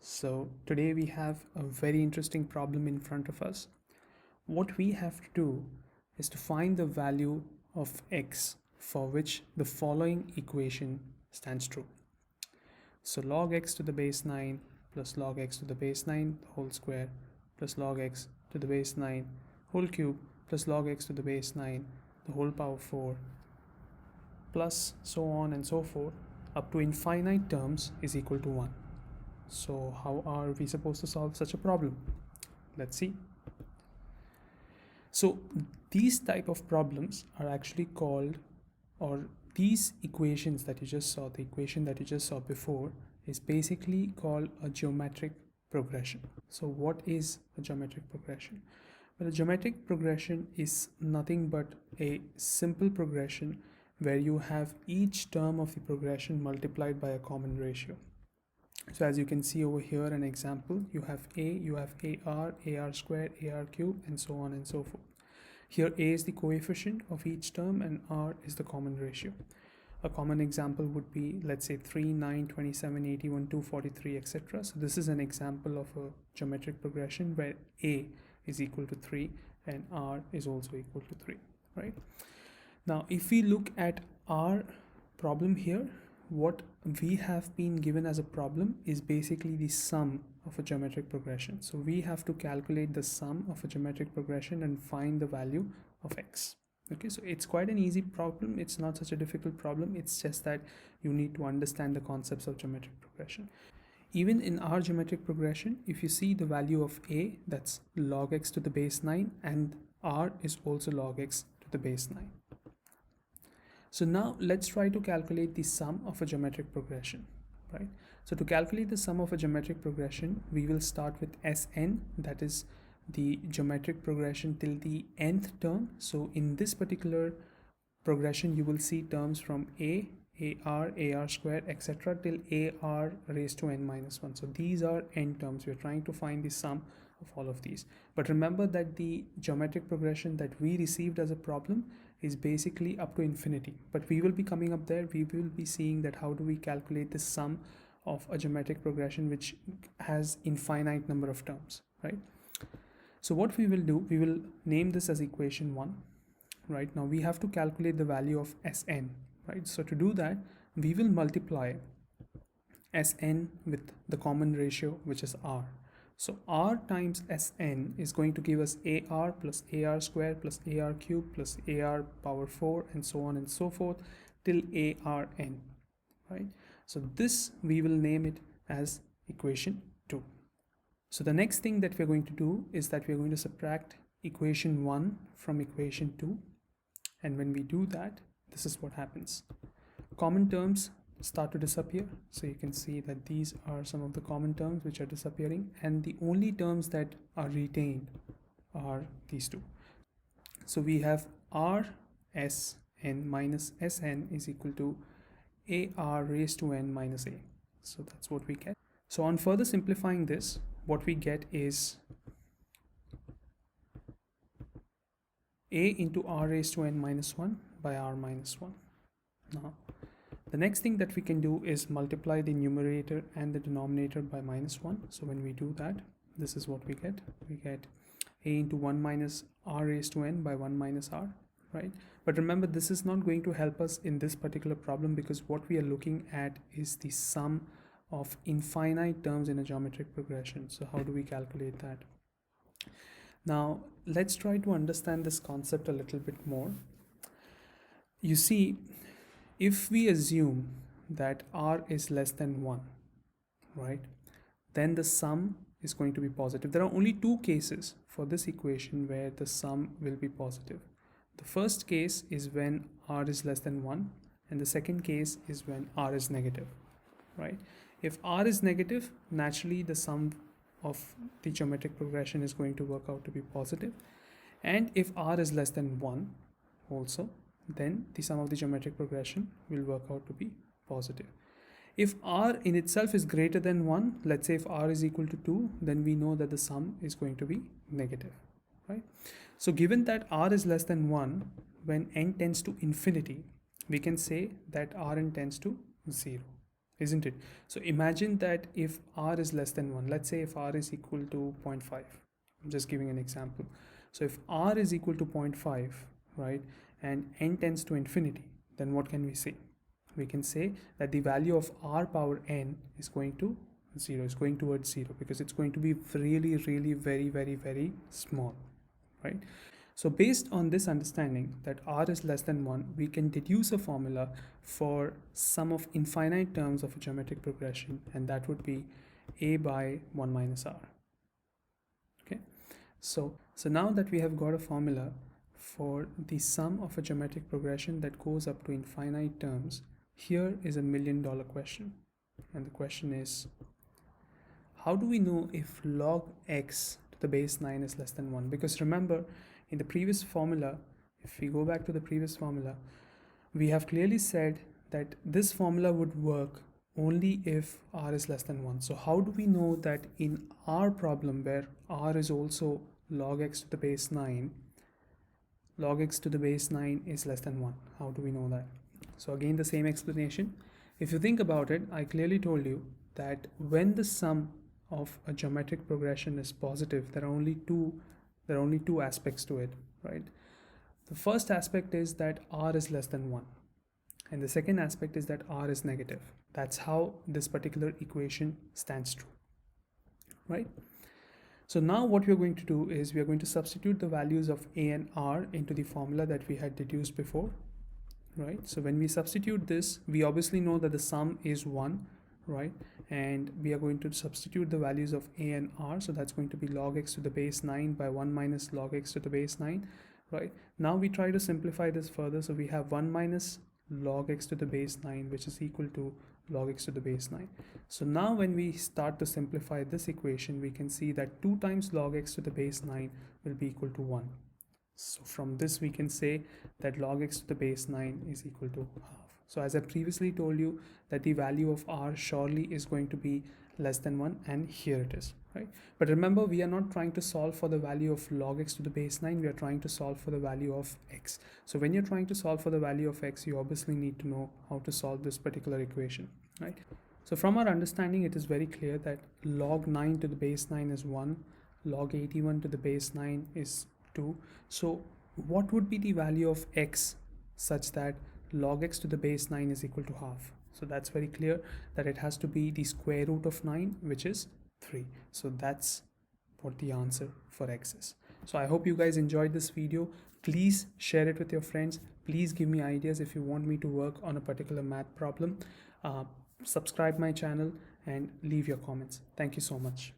So today we have a very interesting problem in front of us. What we have to do is to find the value of x for which the following equation stands true. So log x to the base 9 plus log x to the base 9 whole square plus log x to the base 9 whole cube plus log x to the base 9 the whole power 4 plus so on and so forth up to infinite terms is equal to 1. So how are we supposed to solve such a problem? Let's see. So these type of problems are actually called, or these equations that you just saw, the equation that you just saw before, is basically called a geometric progression. So what is a geometric progression? Well, a geometric progression is nothing but a simple progression where you have each term of the progression multiplied by a common ratio. So as you can see over here, an example, you have a, you have ar squared, ar cube, and so on and so forth. Here a is the coefficient of each term and r is the common ratio. A common example would be, let's say 3, 9, 27, 81, 243, etc. So this is an example of a geometric progression where a is equal to 3 and r is also equal to 3, right? Now if we look at our problem here, what we have been given as a problem is basically the sum of a geometric progression. So we have to calculate the sum of a geometric progression and find the value of x. Okay, so it's quite an easy problem. It's not such a difficult problem. It's just that you need to understand the concepts of geometric progression. Even in our geometric progression, if you see the value of a, that's log x to the base 9, and r is also log x to the base 9. So now let's try to calculate the sum of a geometric progression, right? So to calculate the sum of a geometric progression, we will start with Sn, that is the geometric progression till the nth term. So in this particular progression, you will see terms from a, ar squared, etc. till ar raised to n minus 1. So these are n terms. We're trying to find the sum of all of these. But remember that the geometric progression that we received as a problem is basically up to infinity. But we will be coming up there. We will be seeing that how do we calculate the sum of a geometric progression which has infinite number of terms, right? So what we will do, we will name this as equation 1. Right now we have to calculate the value of Sn, right? So to do that, we will multiply Sn with the common ratio, which is r. So r times Sn is going to give us ar plus ar squared plus ar cubed plus ar power 4 and so on and so forth till arn, right? So this we will name it as equation 2. So the next thing that we're going to do is that we're going to subtract equation 1 from equation 2. And when we do that, this is what happens. Common terms start to disappear. So you can see that these are some of the common terms which are disappearing, and the only terms that are retained are these two. So we have rsn minus sn is equal to ar raised to n minus a. So that's what we get. So on further simplifying this, what we get is a into r raised to n minus 1 by r minus 1. Now the next thing that we can do is multiply the numerator and the denominator by minus 1. So when we do that, this is what we get. We get a into 1 minus r raised to n by 1 minus r, right? But remember, this is not going to help us in this particular problem because what we are looking at is the sum of infinite terms in a geometric progression. So how do we calculate that? Now let's try to understand this concept a little bit more. You see, if we assume that r is less than 1, right, then the sum is going to be positive. There are only two cases for this equation where the sum will be positive. The first case is when r is less than 1, and the second case is when r is negative, right? If r is negative, naturally the sum of the geometric progression is going to work out to be positive. And if r is less than 1 also, then the sum of the geometric progression will work out to be positive. If r in itself is greater than 1, let's say if r is equal to 2, then we know that the sum is going to be negative, right? So given that r is less than 1, when n tends to infinity, we can say that Rn tends to 0, isn't it? So imagine that if r is less than 1, let's say if r is equal to 0.5, I'm just giving an example. So if r is equal to 0.5, right, and n tends to infinity, then what can we say? We can say that the value of r power n is going to 0, is going towards 0, because it's going to be really, really very small, right? So based on this understanding that r is less than 1, we can deduce a formula for sum of infinite terms of a geometric progression, and that would be a by 1 minus r. Okay, so now that we have got a formula for the sum of a geometric progression that goes up to infinite terms, here is $1 million question. And the question is, how do we know if log x to the base 9 is less than 1? Because remember, in the previous formula, if we go back to the previous formula, we have clearly said that this formula would work only if r is less than 1. So how do we know that in our problem where r is also log x to the base 9, log x to the base 9 is less than 1? How do we know that? So again, the same explanation. If you think about it, I clearly told you that when the sum of a geometric progression is positive, there are only two aspects to it, right? The first aspect is that r is less than 1, and the second aspect is that r is negative. That's how this particular equation stands true, right? So now what we're going to do is we are going to substitute the values of a and r into the formula that we had deduced before, right? So when we substitute this, we obviously know that the sum is 1, right? And we are going to substitute the values of a and r. So that's going to be log x to the base 9 by 1 minus log x to the base 9, right? Now we try to simplify this further. So we have 1 minus log x to the base 9, which is equal to log x to the base 9. So now when we start to simplify this equation, we can see that 2 times log x to the base 9 will be equal to 1. So from this we can say that log x to the base 9 is equal to half. So as I previously told you that the value of r surely is going to be less than 1, and here it is, right? But remember, we are not trying to solve for the value of log x to the base 9, we are trying to solve for the value of x. So when you're trying to solve for the value of x, you obviously need to know how to solve this particular equation, right? So from our understanding, it is very clear that log 9 to the base 9 is 1, log 81 to the base 9 is 2. So what would be the value of x such that log x to the base 9 is equal to half? So that's very clear that it has to be the square root of 9, which is 3. So that's what the answer for x is. So I hope you guys enjoyed this video. Please share it with your friends. Please give me ideas if you want me to work on a particular math problem. Subscribe my channel and leave your comments. Thank you so much.